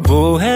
وہ ہے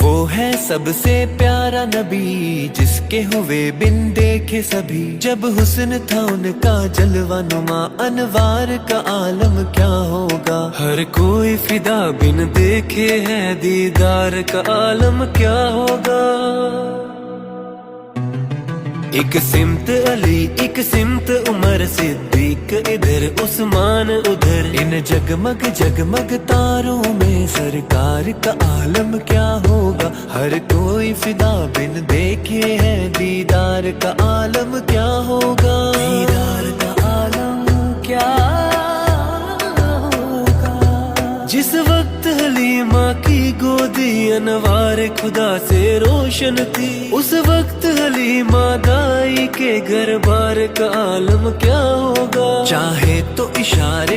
وہ ہے سب سے پیارا نبی جس کے ہوئے بن دیکھے سبھی۔ جب حسن تھا ان کا جلوہ نما انوار کا عالم کیا ہوگا۔ ہر کوئی فدا بن دیکھے ہے دیدار کا عالم کیا ہوگا۔ ایک سمت علی ایک سمت عمر صدیق ادھر عثمان ادھر، ان جگمگ جگمگ تاروں میں سرکار کا عالم کیا ہوگا۔ ہر کوئی فدا بن دیکھے ہے دیدار کا عالم کیا ہوگا۔ دیدار کا عالم کیا ہوگا۔ جس وقت حلیمہ کی گودی انوار خدا سے روشن تھی، اس وقت حلیمہ دائی کے گھر بار کا عالم کیا ہوگا۔ چاہے تو اشارے